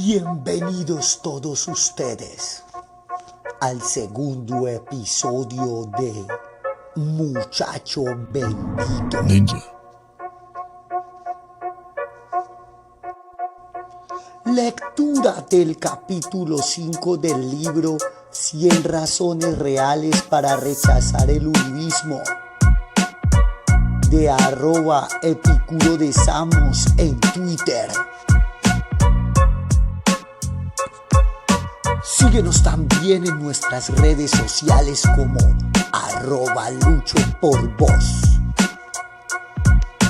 Bienvenidos todos ustedes al segundo episodio de Muchacho Bendito. Ninja. Lectura del capítulo 5 del libro 100 razones reales para rechazar el uribismo de @Epicuro de Samos en Twitter. Síguenos también en nuestras redes sociales como @LuchoPorVoz.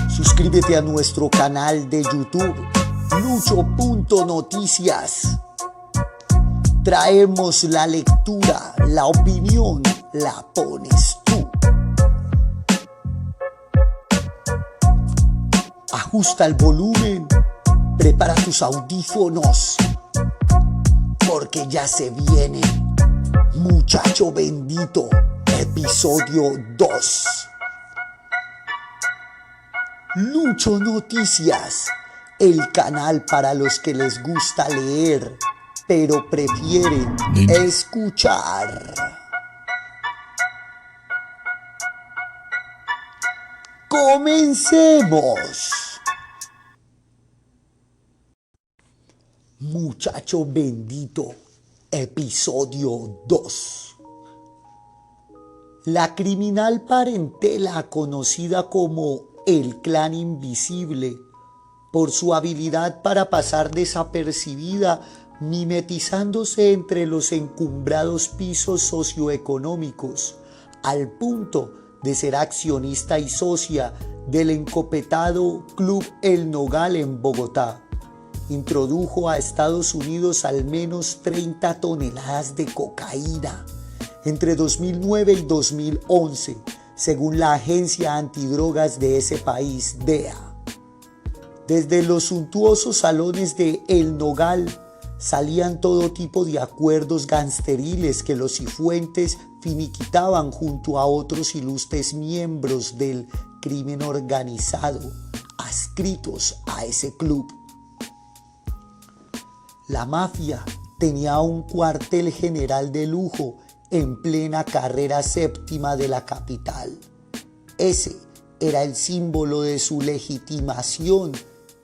Suscríbete a nuestro canal de YouTube Lucho.noticias. Traemos la lectura, la opinión, la pones tú. Ajusta el volumen, prepara tus audífonos, porque ya se viene Muchacho Bendito, episodio 2. Lucho Noticias, el canal para los que les gusta leer, pero prefieren escuchar. ¡Comencemos! Muchacho Bendito, episodio 2. La criminal parentela conocida como el Clan Invisible, por su habilidad para pasar desapercibida, mimetizándose entre los encumbrados pisos socioeconómicos, al punto de ser accionista y socia del encopetado Club El Nogal en Bogotá, introdujo a Estados Unidos al menos 30 toneladas de cocaína entre 2009 y 2011, según la agencia antidrogas de ese país, DEA. Desde los suntuosos salones de El Nogal salían todo tipo de acuerdos gangsteriles que los Cifuentes finiquitaban junto a otros ilustres miembros del crimen organizado adscritos a ese club. La mafia tenía un cuartel general de lujo en plena carrera séptima de la capital. Ese era el símbolo de su legitimación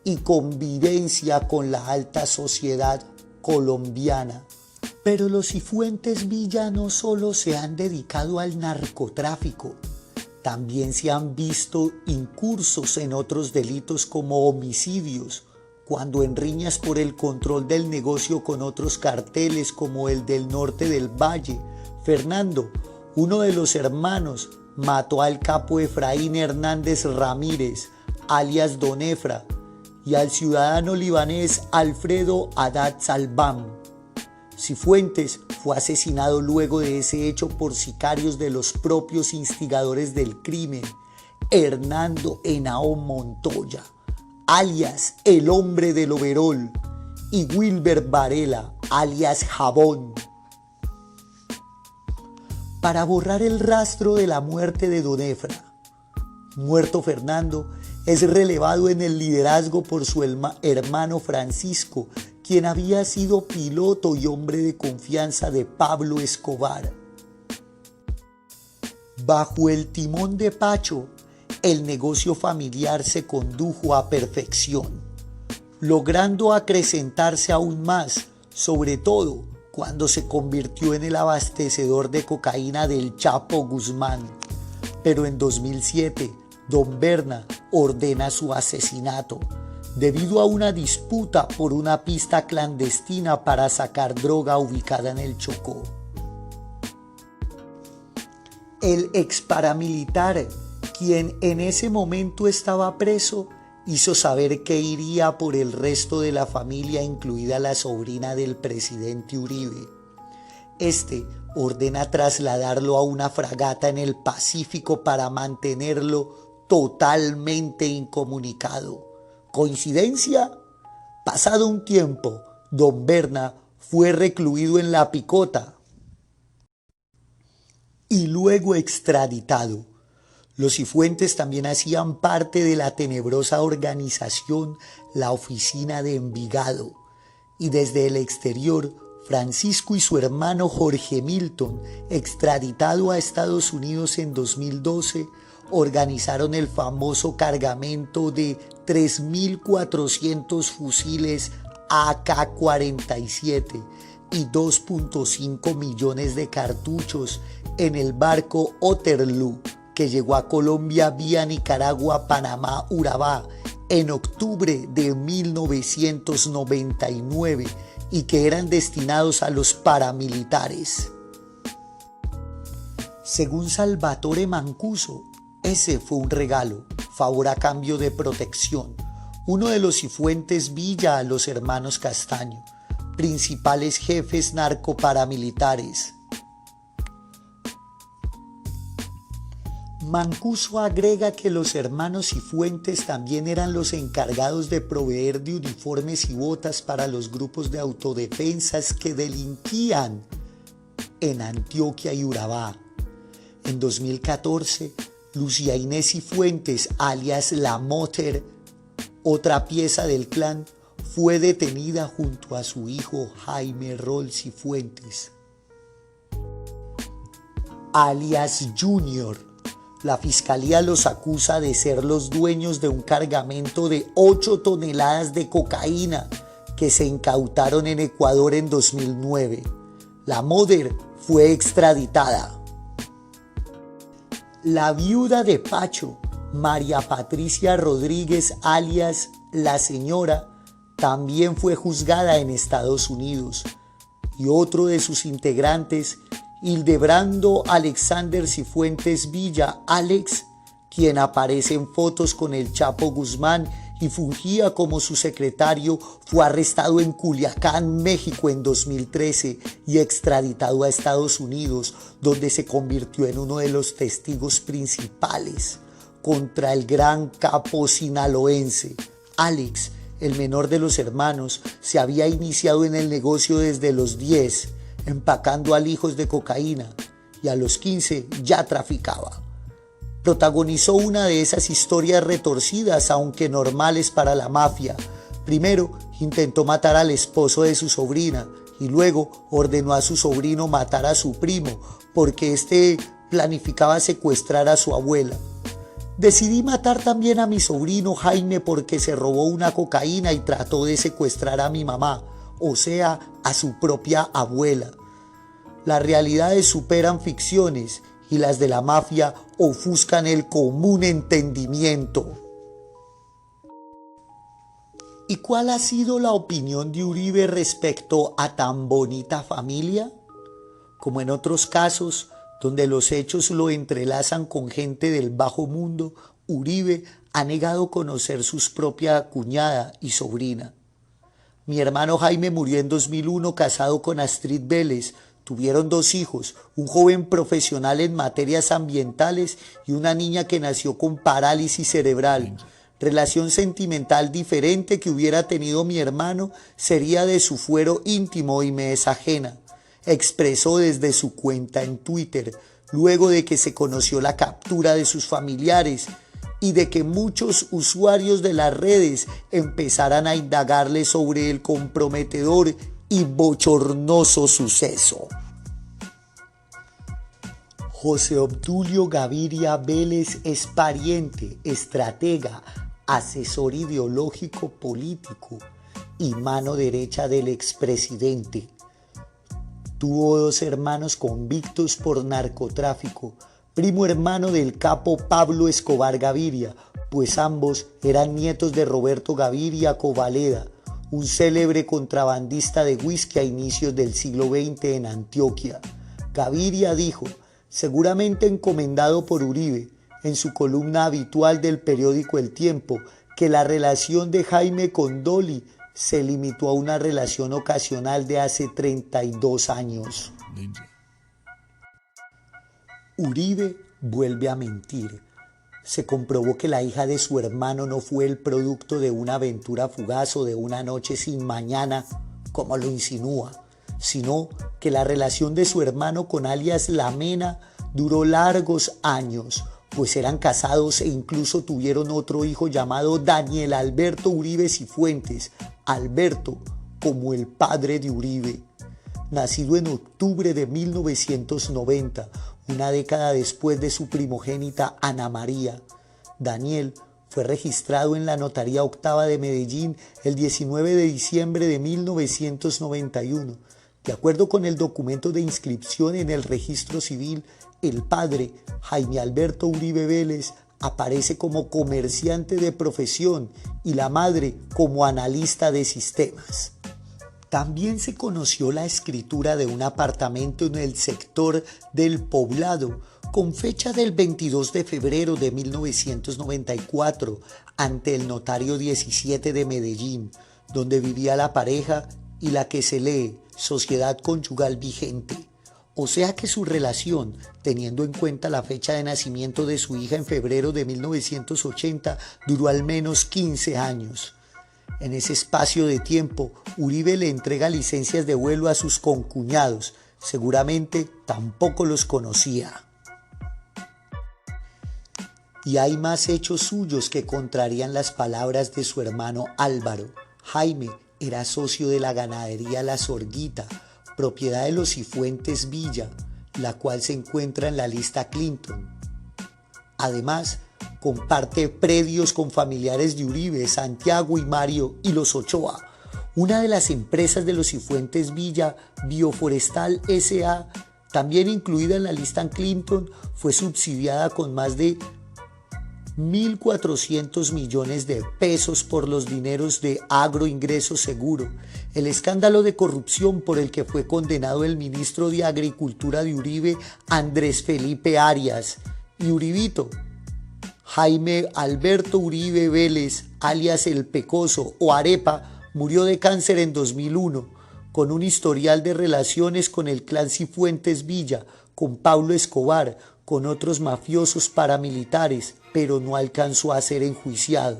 y convivencia con la alta sociedad colombiana. Pero los Cifuentes Villa no solo se han dedicado al narcotráfico, también se han visto incursos en otros delitos como homicidios, cuando en riñas por el control del negocio con otros carteles como el del norte del Valle, Fernando, uno de los hermanos, mató al capo Efraín Hernández Ramírez, alias Don Efra, y al ciudadano libanés Alfredo Haddad Salbam. Cifuentes fue asesinado luego de ese hecho por sicarios de los propios instigadores del crimen, Hernando Henao Montoya, alias El Hombre del Overol, y Wilber Varela, alias Jabón. Para borrar el rastro de la muerte de Don Efra, muerto Fernando, es relevado en el liderazgo por su hermano Francisco, quien había sido piloto y hombre de confianza de Pablo Escobar. Bajo el timón de Pacho, el negocio familiar se condujo a perfección, logrando acrecentarse aún más, sobre todo cuando se convirtió en el abastecedor de cocaína del Chapo Guzmán. Pero en 2007, Don Berna ordena su asesinato debido a una disputa por una pista clandestina para sacar droga ubicada en el Chocó. El ex paramilitar, quien en ese momento estaba preso, hizo saber que iría por el resto de la familia, incluida la sobrina del presidente Uribe. Este ordena trasladarlo a una fragata en el Pacífico para mantenerlo totalmente incomunicado. ¿Coincidencia? Pasado un tiempo, Don Berna fue recluido en La Picota y luego extraditado. Los Cifuentes también hacían parte de la tenebrosa organización La Oficina de Envigado, y desde el exterior, Francisco y su hermano Jorge Milton, extraditado a Estados Unidos en 2012, organizaron el famoso cargamento de 3.400 fusiles AK-47 y 2.5 millones de cartuchos en el barco Otterloo, que llegó a Colombia vía Nicaragua, Panamá, Urabá en octubre de 1999 y que eran destinados a los paramilitares. Según Salvatore Mancuso, ese fue un regalo, favor a cambio de protección, uno de los Cifuentes Villa a los hermanos Castaño, principales jefes narcoparamilitares. Mancuso agrega que los hermanos Cifuentes también eran los encargados de proveer de uniformes y botas para los grupos de autodefensas que delinquían en Antioquia y Urabá. En 2014, Lucía Inés Cifuentes, alias La Motter, otra pieza del clan, fue detenida junto a su hijo Jaime Rol Cifuentes, alias Junior. La fiscalía los acusa de ser los dueños de un cargamento de 8 toneladas de cocaína que se incautaron en Ecuador en 2009. La Motter fue extraditada. La viuda de Pacho, María Patricia Rodríguez, alias La Señora, también fue juzgada en Estados Unidos, y otro de sus integrantes, Hildebrando Alexander Cifuentes Villa, Alex, quien aparece en fotos con el Chapo Guzmán y fungía como su secretario, fue arrestado en Culiacán, México en 2013 y extraditado a Estados Unidos, donde se convirtió en uno de los testigos principales contra el gran capo sinaloense. Alex, el menor de los hermanos, se había iniciado en el negocio desde los 10, empacando alijos de cocaína, y a los 15 ya traficaba. Protagonizó una de esas historias retorcidas, aunque normales para la mafia. Primero intentó matar al esposo de su sobrina y luego ordenó a su sobrino matar a su primo porque éste planificaba secuestrar a su abuela. Decidí matar también a mi sobrino Jaime porque se robó una cocaína y trató de secuestrar a mi mamá, o sea, a su propia abuela. Las realidades superan ficciones y las de la mafia ofuscan el común entendimiento. ¿Y cuál ha sido la opinión de Uribe respecto a tan bonita familia? Como en otros casos, donde los hechos lo entrelazan con gente del bajo mundo, Uribe ha negado conocer sus propia cuñada y sobrina. Mi hermano Jaime murió en 2001 casado con Astrid Vélez. Tuvieron 2 hijos, un joven profesional en materias ambientales y una niña que nació con parálisis cerebral. Relación sentimental diferente que hubiera tenido mi hermano sería de su fuero íntimo y me es ajena, expresó desde su cuenta en Twitter, luego de que se conoció la captura de sus familiares y de que muchos usuarios de las redes empezaran a indagarle sobre el comprometedor y bochornoso suceso. José Obdulio Gaviria Vélez es pariente, estratega, asesor ideológico político y mano derecha del expresidente. Tuvo 2 hermanos convictos por narcotráfico, primo hermano del capo Pablo Escobar Gaviria, pues ambos eran nietos de Roberto Gaviria Covaleda, un célebre contrabandista de whisky a inicios del siglo XX en Antioquia. Gaviria dijo, seguramente encomendado por Uribe, en su columna habitual del periódico El Tiempo, que la relación de Jaime con Dolly se limitó a una relación ocasional de hace 32 años. Uribe vuelve a mentir. Se comprobó que la hija de su hermano no fue el producto de una aventura fugaz o de una noche sin mañana, como lo insinúa, sino que la relación de su hermano con alias La Mena duró largos años, pues eran casados e incluso tuvieron otro hijo llamado Daniel Alberto Uribe Cifuentes, Alberto, como el padre de Uribe. Nacido en octubre de 1990, una década después de su primogénita Ana María, Daniel fue registrado en la Notaría Octava de Medellín el 19 de diciembre de 1991. De acuerdo con el documento de inscripción en el registro civil, el padre, Jaime Alberto Uribe Vélez, aparece como comerciante de profesión y la madre como analista de sistemas. También se conoció la escritura de un apartamento en el sector del Poblado, con fecha del 22 de febrero de 1994, ante el notario 17 de Medellín, donde vivía la pareja y la que se lee sociedad conyugal vigente. O sea que su relación, teniendo en cuenta la fecha de nacimiento de su hija en febrero de 1980, duró al menos 15 años. En ese espacio de tiempo, Uribe le entrega licencias de vuelo a sus concuñados. Seguramente tampoco los conocía. Y hay más hechos suyos que contrarían las palabras de su hermano Álvaro. Jaime era socio de la ganadería La Sorguita, propiedad de los Cifuentes Villa, la cual se encuentra en la lista Clinton. Además, comparte predios con familiares de Uribe, Santiago y Mario y los Ochoa. Una de las empresas de los Cifuentes Villa, Bioforestal S.A., también incluida en la lista Clinton, fue subsidiada con más de 1.400 millones de pesos por los dineros de Agroingreso Seguro, el escándalo de corrupción por el que fue condenado el ministro de Agricultura de Uribe, Andrés Felipe Arias, y Uribito, Jaime Alberto Uribe Vélez, alias El Pecoso o Arepa, murió de cáncer en 2001, con un historial de relaciones con el clan Cifuentes Villa, con Pablo Escobar, con otros mafiosos paramilitares, pero no alcanzó a ser enjuiciado.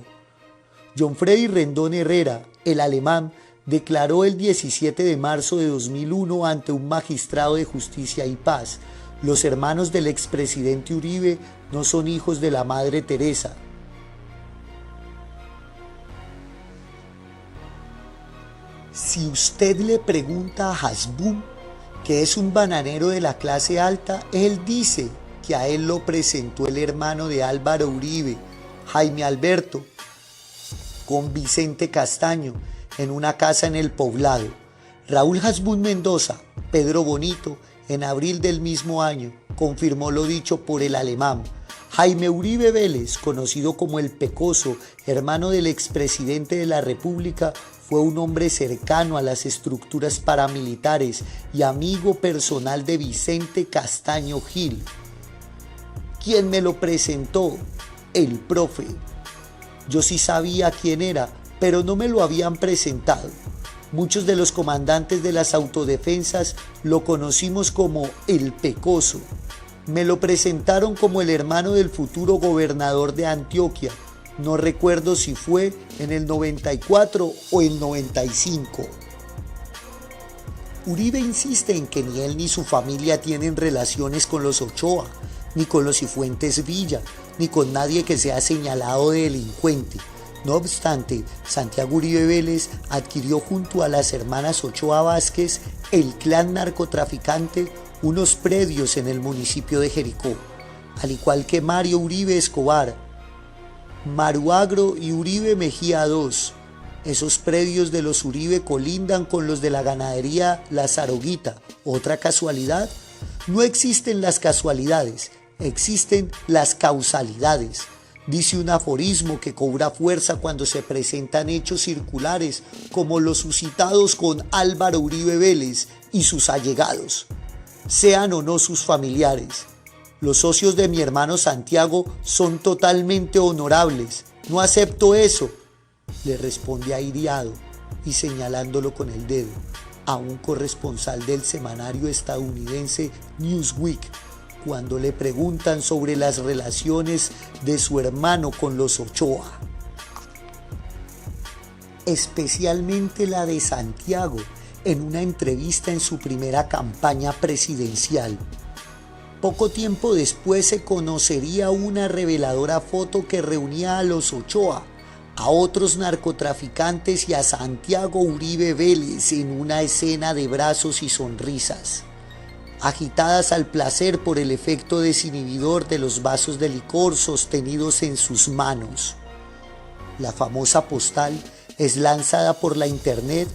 John Freddy Rendón Herrera, el alemán, declaró el 17 de marzo de 2001 ante un magistrado de justicia y paz: los hermanos del expresidente Uribe no son hijos de la Madre Teresa. Si usted le pregunta a Hasbún, que es un bananero de la clase alta, él dice que a él lo presentó el hermano de Álvaro Uribe, Jaime Alberto, con Vicente Castaño, en una casa en el Poblado. Raúl Hasbún Mendoza, Pedro Bonito, en abril del mismo año, confirmó lo dicho por el alemán. Jaime Uribe Vélez, conocido como El Pecoso, hermano del expresidente de la República, fue un hombre cercano a las estructuras paramilitares y amigo personal de Vicente Castaño Gil. ¿Quién me lo presentó? El profe. Yo sí sabía quién era, pero no me lo habían presentado. Muchos de los comandantes de las autodefensas lo conocimos como El Pecoso. Me lo presentaron como el hermano del futuro gobernador de Antioquia. No recuerdo si fue en el 94 o el 95. Uribe insiste en que ni él ni su familia tienen relaciones con los Ochoa, ni con los Cifuentes Villa, ni con nadie que sea señalado de delincuente. No obstante, Santiago Uribe Vélez adquirió junto a las hermanas Ochoa Vázquez, el clan narcotraficante, unos predios en el municipio de Jericó, al igual que Mario Uribe Escobar, Maruagro y Uribe Mejía II. Esos predios de los Uribe colindan con los de la ganadería La Zaroguita. ¿Otra casualidad? No existen las casualidades, existen las causalidades. Dice un aforismo que cobra fuerza cuando se presentan hechos circulares como los suscitados con Álvaro Uribe Vélez y sus allegados, sean o no sus familiares. Los socios de mi hermano Santiago son totalmente honorables. No acepto eso, le responde airiado y señalándolo con el dedo a un corresponsal del semanario estadounidense Newsweek, cuando le preguntan sobre las relaciones de su hermano con los Ochoa. Especialmente la de Santiago, en una entrevista en su primera campaña presidencial. Poco tiempo después se conocería una reveladora foto que reunía a los Ochoa, a otros narcotraficantes y a Santiago Uribe Vélez en una escena de brazos y sonrisas, agitadas al placer por el efecto desinhibidor de los vasos de licor sostenidos en sus manos. La famosa postal es lanzada por la internet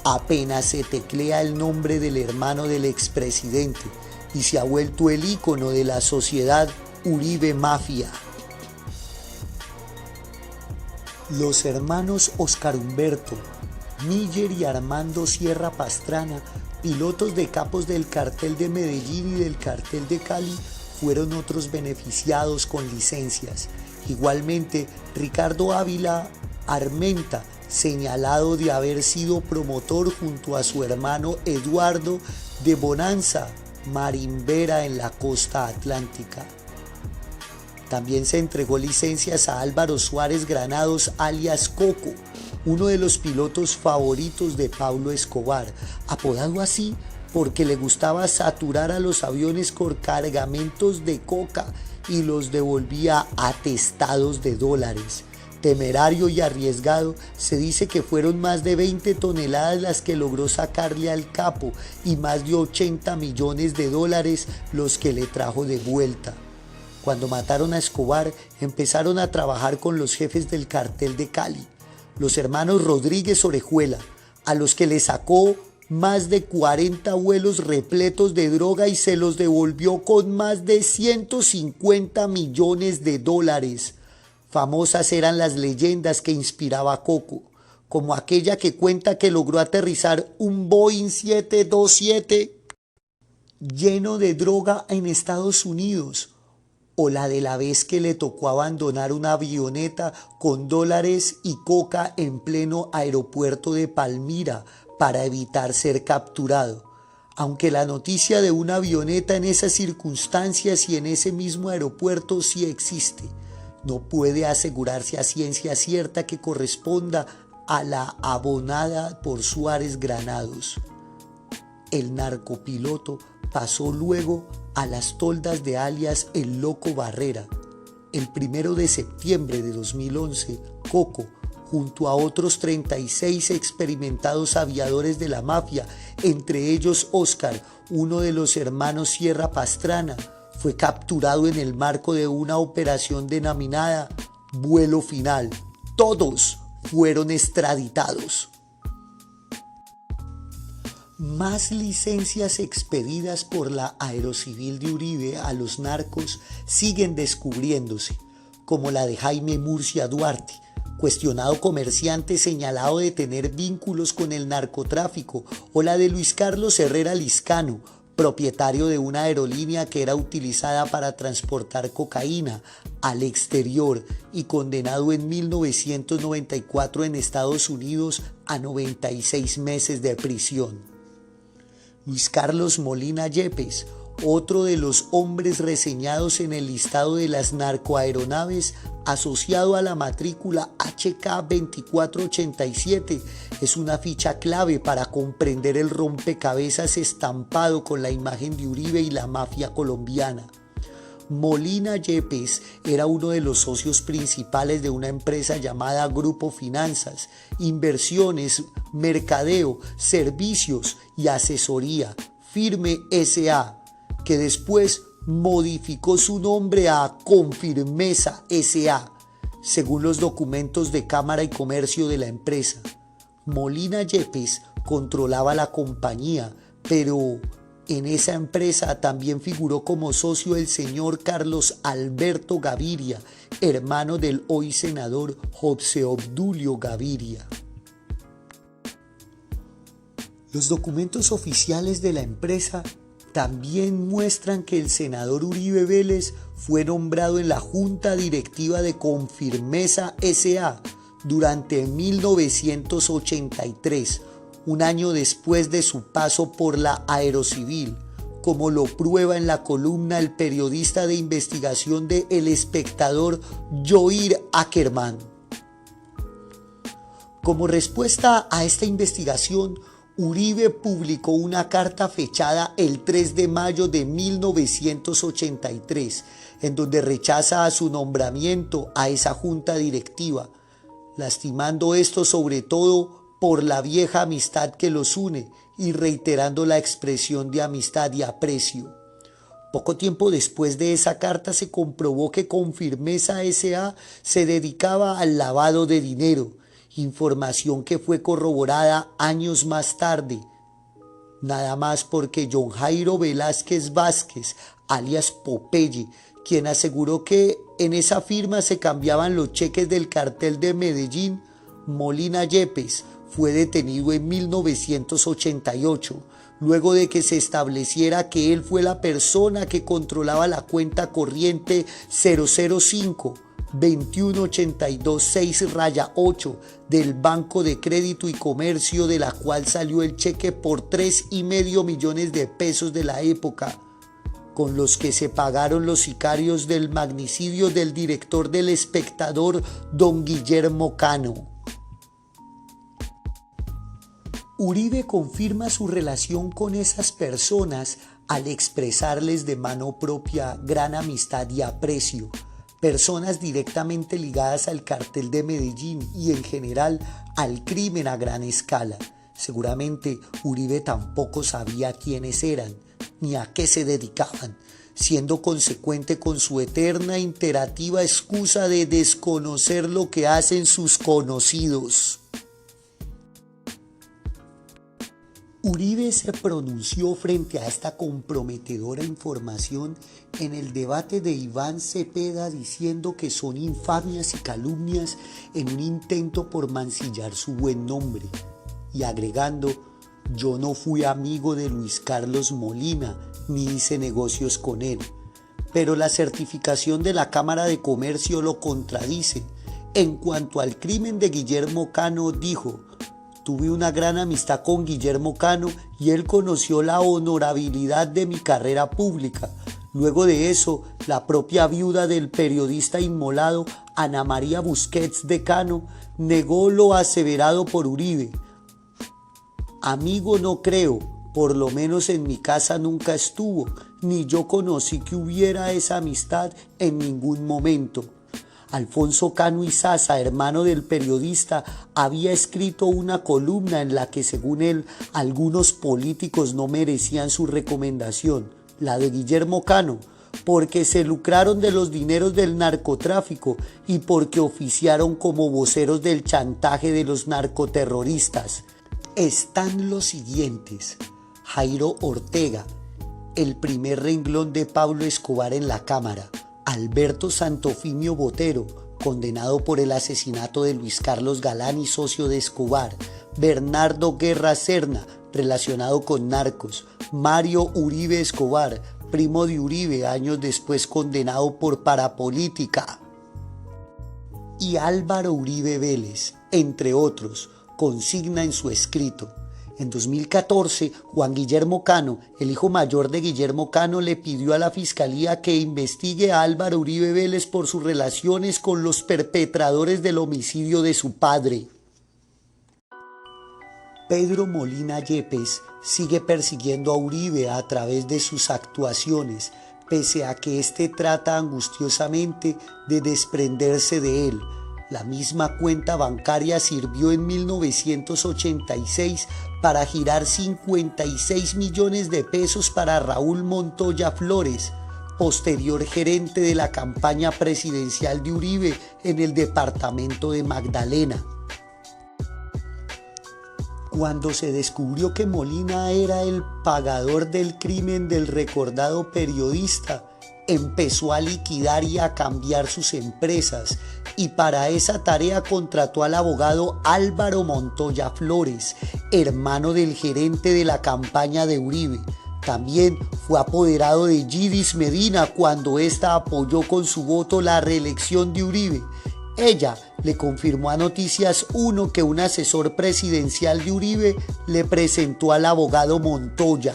apenas se teclea el nombre del hermano del expresidente y se ha vuelto el ícono de la sociedad Uribe Mafia. Los hermanos Oscar Humberto, Miller y Armando Sierra Pastrana, pilotos de capos del cartel de Medellín y del cartel de Cali, fueron otros beneficiados con licencias. Igualmente, Ricardo Ávila Armenta, señalado de haber sido promotor junto a su hermano Eduardo de Bonanza Marimbera en la costa atlántica. También se entregó licencias a Álvaro Suárez Granados alias Coco, uno de los pilotos favoritos de Pablo Escobar, apodado así porque le gustaba saturar a los aviones con cargamentos de coca y los devolvía atestados de dólares. Temerario y arriesgado, se dice que fueron más de 20 toneladas las que logró sacarle al capo y más de 80 millones de dólares los que le trajo de vuelta. Cuando mataron a Escobar, empezaron a trabajar con los jefes del cartel de Cali, los hermanos Rodríguez Orejuela, a los que le sacó más de 40 vuelos repletos de droga y se los devolvió con más de 150 millones de dólares. Famosas eran las leyendas que inspiraba Coco, como aquella que cuenta que logró aterrizar un Boeing 727 lleno de droga en Estados Unidos, o la de la vez que le tocó abandonar una avioneta con dólares y coca en pleno aeropuerto de Palmira para evitar ser capturado. Aunque la noticia de una avioneta en esas circunstancias y en ese mismo aeropuerto sí existe, no puede asegurarse a ciencia cierta que corresponda a la abonada por Suárez Granados. El narcopiloto pasó luego a las toldas de alias El Loco Barrera. El 1 de septiembre de 2011, Coco, junto a otros 36 experimentados aviadores de la mafia, entre ellos Oscar, uno de los hermanos Sierra Pastrana, fue capturado en el marco de una operación denominada Vuelo Final. Todos fueron extraditados. Más licencias expedidas por la Aerocivil de Uribe a los narcos siguen descubriéndose, como la de Jaime Murcia Duarte, cuestionado comerciante señalado de tener vínculos con el narcotráfico, o la de Luis Carlos Herrera Liscano, propietario de una aerolínea que era utilizada para transportar cocaína al exterior y condenado en 1994 en Estados Unidos a 96 meses de prisión. Luis Carlos Molina Yepes, otro de los hombres reseñados en el listado de las narcoaeronaves asociado a la matrícula HK2487, es una ficha clave para comprender el rompecabezas estampado con la imagen de Uribe y la mafia colombiana. Molina Yepes era uno de los socios principales de una empresa llamada Grupo Finanzas, Inversiones, Mercadeo, Servicios y Asesoría, Firme S.A., que después modificó su nombre a Confirmesa S.A., según los documentos de Cámara y Comercio de la empresa. Molina Yepes controlaba la compañía, pero en esa empresa también figuró como socio el señor Carlos Alberto Gaviria, hermano del hoy senador José Obdulio Gaviria. Los documentos oficiales de la empresa también muestran que el senador Uribe Vélez fue nombrado en la Junta Directiva de Confirmesa S.A. durante 1983, un año después de su paso por la Aerocivil, como lo prueba en la columna el periodista de investigación de El Espectador, Joir Ackerman. Como respuesta a esta investigación, Uribe publicó una carta fechada el 3 de mayo de 1983, en donde rechaza a su nombramiento a esa junta directiva, lastimando esto sobre todo por la vieja amistad que los une y reiterando la expresión de amistad y aprecio. Poco tiempo después de esa carta se comprobó que Confirmeza S.A. se dedicaba al lavado de dinero, información que fue corroborada años más tarde, nada más porque John Jairo Velázquez Vázquez, alias Popeye, quien aseguró que en esa firma se cambiaban los cheques del cartel de Medellín, Molina Yepes, fue detenido en 1988, luego de que se estableciera que él fue la persona que controlaba la cuenta corriente 005-21826-8 del Banco de Crédito y Comercio, de la cual salió el cheque por 3,5 millones de pesos de la época, con los que se pagaron los sicarios del magnicidio del director del Espectador, don Guillermo Cano. Uribe confirma su relación con esas personas al expresarles de mano propia gran amistad y aprecio, personas directamente ligadas al cartel de Medellín y en general al crimen a gran escala. Seguramente Uribe tampoco sabía quiénes eran ni a qué se dedicaban, siendo consecuente con su eterna imperativa excusa de desconocer lo que hacen sus conocidos. Uribe se pronunció frente a esta comprometedora información en el debate de Iván Cepeda, diciendo que son infamias y calumnias en un intento por mancillar su buen nombre, y agregando: yo no fui amigo de Luis Carlos Molina ni hice negocios con él. Pero la certificación de la Cámara de Comercio lo contradice. En cuanto al crimen de Guillermo Cano, dijo: tuve una gran amistad con Guillermo Cano y él conoció la honorabilidad de mi carrera pública. Luego de eso, la propia viuda del periodista inmolado, Ana María Busquets de Cano, negó lo aseverado por Uribe. Amigo no creo, por lo menos en mi casa nunca estuvo, ni yo conocí que hubiera esa amistad en ningún momento. Alfonso Cano Izaza, hermano del periodista, había escrito una columna en la que, según él, algunos políticos no merecían su recomendación, la de Guillermo Cano, porque se lucraron de los dineros del narcotráfico y porque oficiaron como voceros del chantaje de los narcoterroristas. Están los siguientes: Jairo Ortega, el primer renglón de Pablo Escobar en la Cámara; Alberto Santofimio Botero, condenado por el asesinato de Luis Carlos Galán y socio de Escobar; Bernardo Guerra Serna, relacionado con narcos; Mario Uribe Escobar, primo de Uribe, años después condenado por parapolítica; y Álvaro Uribe Vélez, entre otros, consigna en su escrito. En 2014, Juan Guillermo Cano, el hijo mayor de Guillermo Cano, le pidió a la Fiscalía que investigue a Álvaro Uribe Vélez por sus relaciones con los perpetradores del homicidio de su padre. Pedro Molina Yepes sigue persiguiendo a Uribe a través de sus actuaciones, pese a que éste trata angustiosamente de desprenderse de él. La misma cuenta bancaria sirvió en 1986 para girar 56 millones de pesos para Raúl Montoya Flores, posterior gerente de la campaña presidencial de Uribe en el departamento de Magdalena. Cuando se descubrió que Molina era el pagador del crimen del recordado periodista, empezó a liquidar y a cambiar sus empresas, y para esa tarea contrató al abogado Álvaro Montoya Flores, hermano del gerente de la campaña de Uribe. También fue apoderado de Yidis Medina cuando ésta apoyó con su voto la reelección de Uribe. Ella le confirmó a Noticias 1 que un asesor presidencial de Uribe le presentó al abogado Montoya.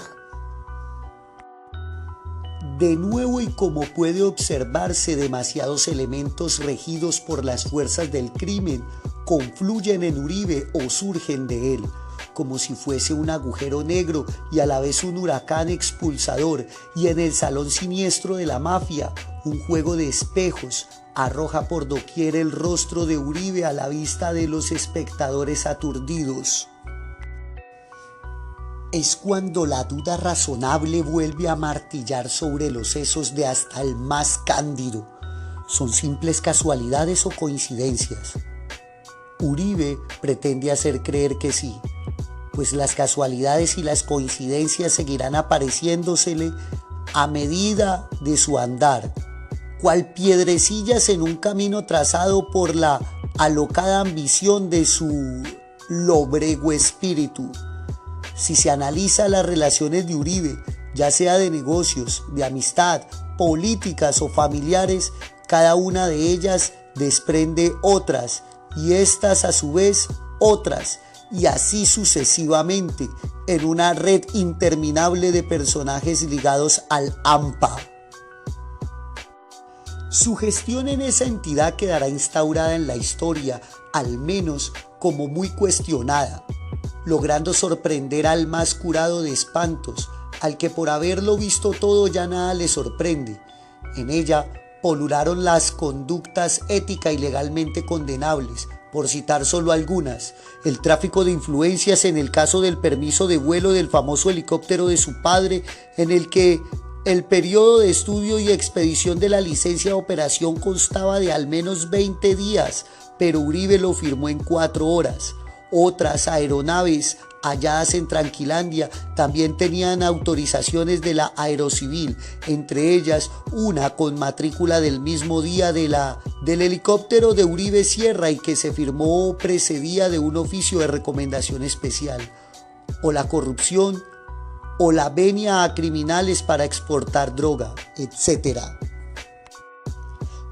De nuevo, y como puede observarse, demasiados elementos regidos por las fuerzas del crimen confluyen en Uribe o surgen de él. como si fuese un agujero negro y a la vez un huracán expulsador, y en el salón siniestro de la mafia, un juego de espejos arroja por doquier el rostro de Uribe a la vista de los espectadores aturdidos. Es cuando la duda razonable vuelve a martillar sobre los sesos de hasta el más cándido. ¿Son simples casualidades o coincidencias? Uribe pretende hacer creer que sí, pues las casualidades y las coincidencias seguirán apareciéndosele a medida de su andar, cual piedrecillas en un camino trazado por la alocada ambición de su lóbrego espíritu. Si se analiza las relaciones de Uribe, ya sea de negocios, de amistad, políticas o familiares, cada una de ellas desprende otras, y estas a su vez otras, y así sucesivamente, en una red interminable de personajes ligados al AMPA. Su gestión en esa entidad quedará instaurada en la historia, al menos como muy cuestionada, logrando sorprender al más curado de espantos, al que por haberlo visto todo ya nada le sorprende. En ella polularon las conductas ética y legalmente condenables, por citar solo algunas: el tráfico de influencias en el caso del permiso de vuelo del famoso helicóptero de su padre, en el que el periodo de estudio y expedición de la licencia de operación constaba de al menos 20 días, pero Uribe lo firmó en 4 horas. Otras aeronaves halladas en Tranquilandia también tenían autorizaciones de la Aerocivil, entre ellas una con matrícula del mismo día del helicóptero de Uribe Sierra y que se firmó precedida de un oficio de recomendación especial. O la corrupción, o la venia a criminales para exportar droga, etc.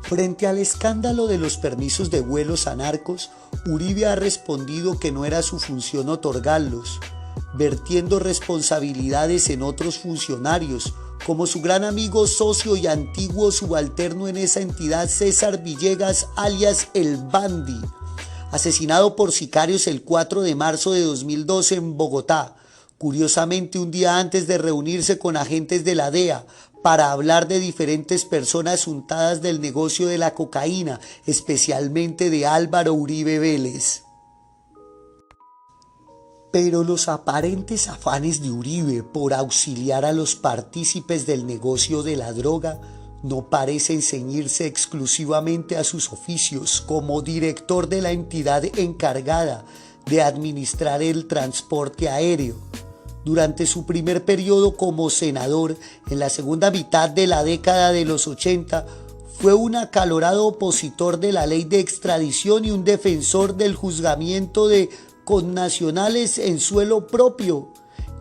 Frente al escándalo de los permisos de vuelos a narcos, Uribe ha respondido que no era su función otorgarlos, vertiendo responsabilidades en otros funcionarios, como su gran amigo, socio y antiguo subalterno en esa entidad, César Villegas, alias El Bandi, asesinado por sicarios el 4 de marzo de 2012 en Bogotá, curiosamente un día antes de reunirse con agentes de la DEA, para hablar de diferentes personas untadas del negocio de la cocaína, especialmente de Álvaro Uribe Vélez. Pero los aparentes afanes de Uribe por auxiliar a los partícipes del negocio de la droga no parecen ceñirse exclusivamente a sus oficios como director de la entidad encargada de administrar el transporte aéreo. Durante su primer periodo como senador, en la segunda mitad de la década de los 80, fue un acalorado opositor de la ley de extradición y un defensor del juzgamiento de connacionales en suelo propio.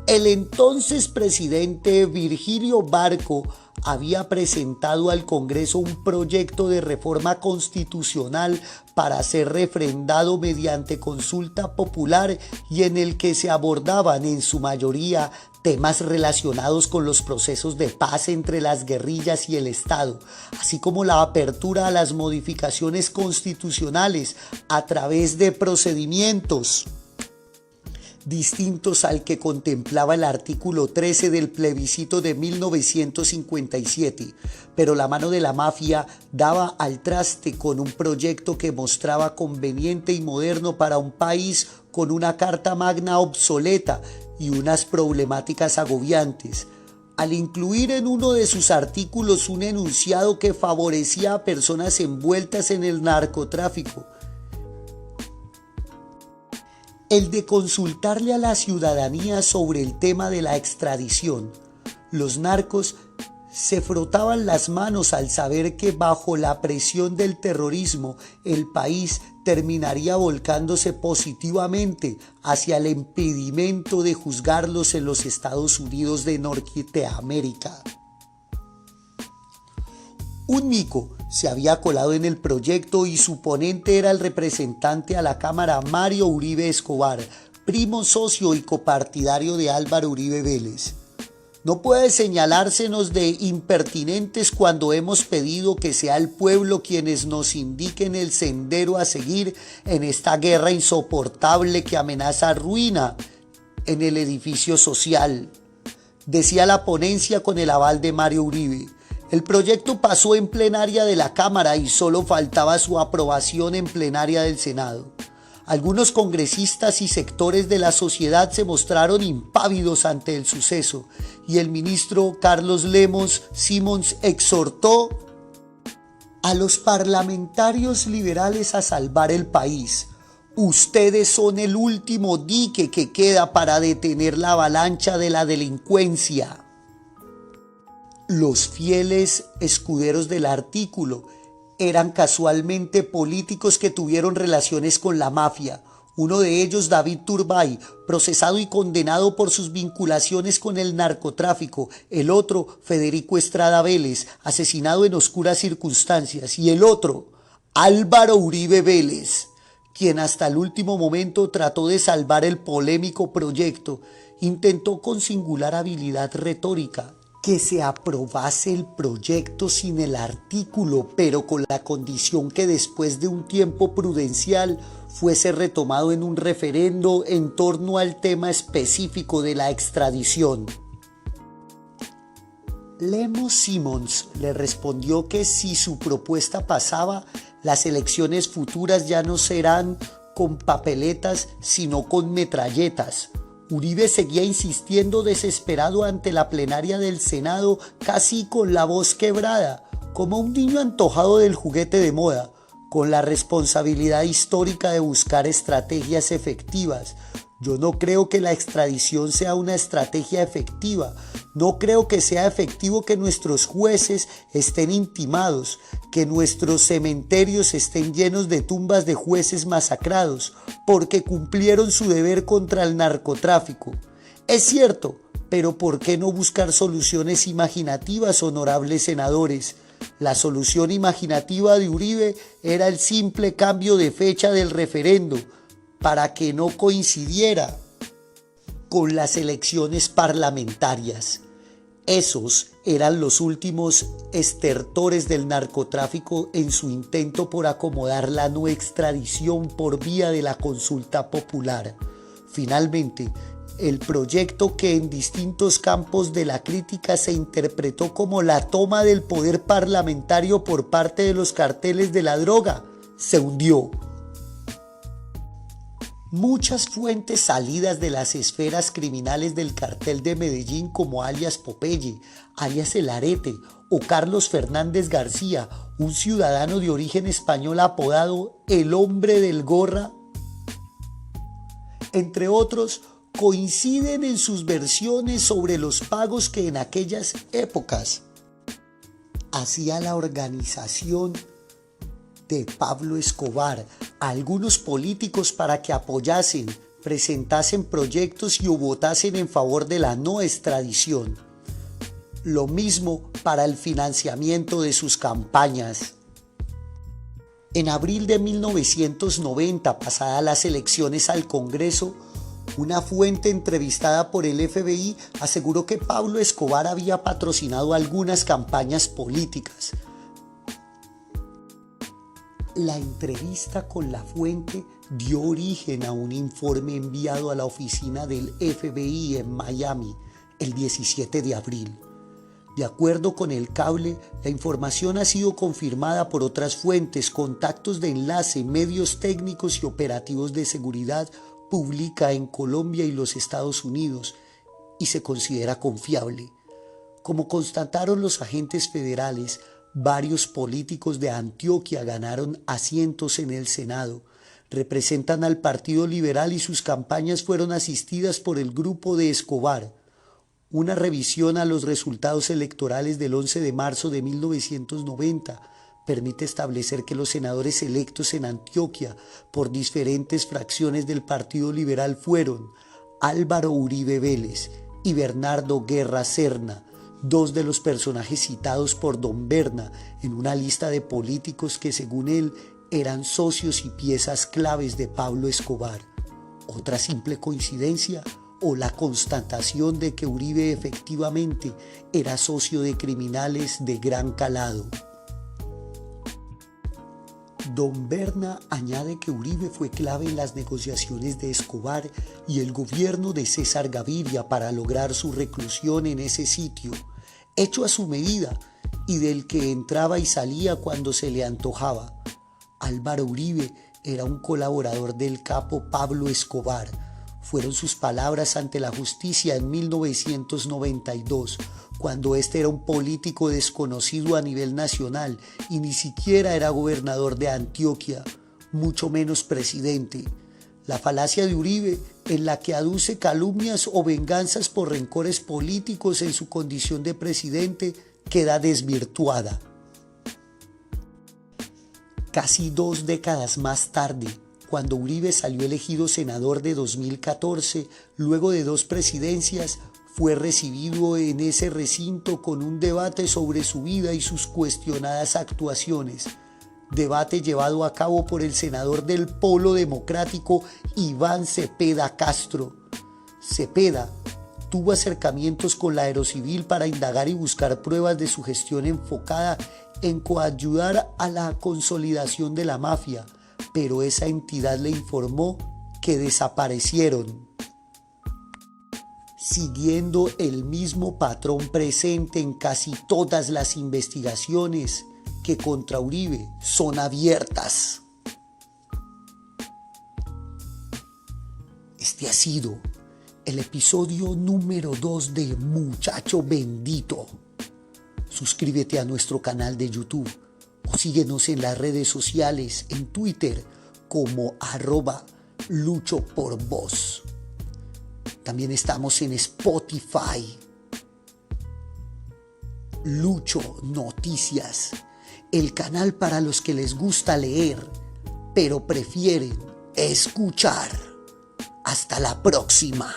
El entonces presidente Virgilio Barco había presentado al Congreso un proyecto de reforma constitucional para ser refrendado mediante consulta popular y en el que se abordaban en su mayoría temas relacionados con los procesos de paz entre las guerrillas y el Estado, así como la apertura a las modificaciones constitucionales a través de procedimientos distintos al que contemplaba el artículo 13 del plebiscito de 1957, pero la mano de la mafia daba al traste con un proyecto que mostraba conveniente y moderno para un país con una carta magna obsoleta y unas problemáticas agobiantes, al incluir en uno de sus artículos un enunciado que favorecía a personas envueltas en el narcotráfico, el de consultarle a la ciudadanía sobre el tema de la extradición. Los narcos se frotaban las manos al saber que bajo la presión del terrorismo el país terminaría volcándose positivamente hacia el impedimento de juzgarlos en los Estados Unidos de Norteamérica. Un mico se había colado en el proyecto y su ponente era el representante a la Cámara Mario Uribe Escobar, primo, socio y copartidario de Álvaro Uribe Vélez. No puede señalársenos de impertinentes cuando hemos pedido que sea el pueblo quienes nos indiquen el sendero a seguir en esta guerra insoportable que amenaza ruina en el edificio social. Decía la ponencia con el aval de Mario Uribe. El proyecto pasó en plenaria de la Cámara y solo faltaba su aprobación en plenaria del Senado. Algunos congresistas y sectores de la sociedad se mostraron impávidos ante el suceso y el ministro Carlos Lemos Simons exhortó a los parlamentarios liberales a salvar el país. Ustedes son el último dique que queda para detener la avalancha de la delincuencia. Los fieles escuderos del artículo eran casualmente políticos que tuvieron relaciones con la mafia. Uno de ellos, David Turbay, procesado y condenado por sus vinculaciones con el narcotráfico. El otro, Federico Estrada Vélez, asesinado en oscuras circunstancias. Y el otro, Álvaro Uribe Vélez, quien hasta el último momento trató de salvar el polémico proyecto. Intentó con singular habilidad retórica que se aprobase el proyecto sin el artículo, pero con la condición que después de un tiempo prudencial fuese retomado en un referendo en torno al tema específico de la extradición. Lemos Simons le respondió que si su propuesta pasaba, las elecciones futuras ya no serán con papeletas, sino con metralletas. Uribe seguía insistiendo desesperado ante la plenaria del Senado, casi con la voz quebrada, como un niño antojado del juguete de moda, con la responsabilidad histórica de buscar estrategias efectivas. Yo no creo que la extradición sea una estrategia efectiva. No creo que sea efectivo que nuestros jueces estén intimados, que nuestros cementerios estén llenos de tumbas de jueces masacrados, porque cumplieron su deber contra el narcotráfico. Es cierto, pero ¿por qué no buscar soluciones imaginativas, honorables senadores? La solución imaginativa de Uribe era el simple cambio de fecha del referendo, para que no coincidiera con las elecciones parlamentarias. Esos eran los últimos estertores del narcotráfico en su intento por acomodar la no extradición por vía de la consulta popular. Finalmente, el proyecto que en distintos campos de la crítica se interpretó como la toma del poder parlamentario por parte de los carteles de la droga, se hundió. Muchas fuentes salidas de las esferas criminales del cartel de Medellín, como alias Popeye, alias El Arete o Carlos Fernández García, un ciudadano de origen español apodado El Hombre del Gorra, entre otros, coinciden en sus versiones sobre los pagos que en aquellas épocas hacía la organización de Pablo Escobar a algunos políticos para que apoyasen, presentasen proyectos y votasen en favor de la no extradición. Lo mismo para el financiamiento de sus campañas. En abril de 1990, pasadas las elecciones al Congreso, una fuente entrevistada por el FBI aseguró que Pablo Escobar había patrocinado algunas campañas políticas. La entrevista con la fuente dio origen a un informe enviado a la oficina del FBI en Miami el 17 de abril. De acuerdo con El Cable, la información ha sido confirmada por otras fuentes, contactos de enlace, medios técnicos y operativos de seguridad pública en Colombia y los Estados Unidos, y se considera confiable. Como constataron los agentes federales, varios políticos de Antioquia ganaron asientos en el Senado, representan al Partido Liberal y sus campañas fueron asistidas por el grupo de Escobar. Una revisión a los resultados electorales del 11 de marzo de 1990 permite establecer que los senadores electos en Antioquia por diferentes fracciones del Partido Liberal fueron Álvaro Uribe Vélez y Bernardo Guerra Serna, dos de los personajes citados por Don Berna en una lista de políticos que según él eran socios y piezas claves de Pablo Escobar. ¿Otra simple coincidencia o la constatación de que Uribe efectivamente era socio de criminales de gran calado? Don Berna añade que Uribe fue clave en las negociaciones de Escobar y el gobierno de César Gaviria para lograr su reclusión en ese sitio, hecho a su medida y del que entraba y salía cuando se le antojaba. Álvaro Uribe era un colaborador del capo Pablo Escobar. Fueron sus palabras ante la justicia en 1992, cuando este era un político desconocido a nivel nacional y ni siquiera era gobernador de Antioquia, mucho menos presidente. La falacia de Uribe, en la que aduce calumnias o venganzas por rencores políticos en su condición de presidente, queda desvirtuada. Casi 2 décadas más tarde, cuando Uribe salió elegido senador de 2014, luego de 2 presidencias, fue recibido en ese recinto con un debate sobre su vida y sus cuestionadas actuaciones. Debate llevado a cabo por el senador del Polo Democrático, Iván Cepeda Castro. Cepeda tuvo acercamientos con la Aerocivil para indagar y buscar pruebas de su gestión enfocada en coayudar a la consolidación de la mafia, pero esa entidad le informó que desaparecieron. Siguiendo el mismo patrón presente en casi todas las investigaciones que contra Uribe son abiertas. Este ha sido el episodio número 2 de Muchacho Bendito. Suscríbete a nuestro canal de YouTube o síguenos en las redes sociales, en Twitter como @luchoporvoz. También estamos en Spotify. Lucho Noticias, el canal para los que les gusta leer, pero prefieren escuchar. Hasta la próxima.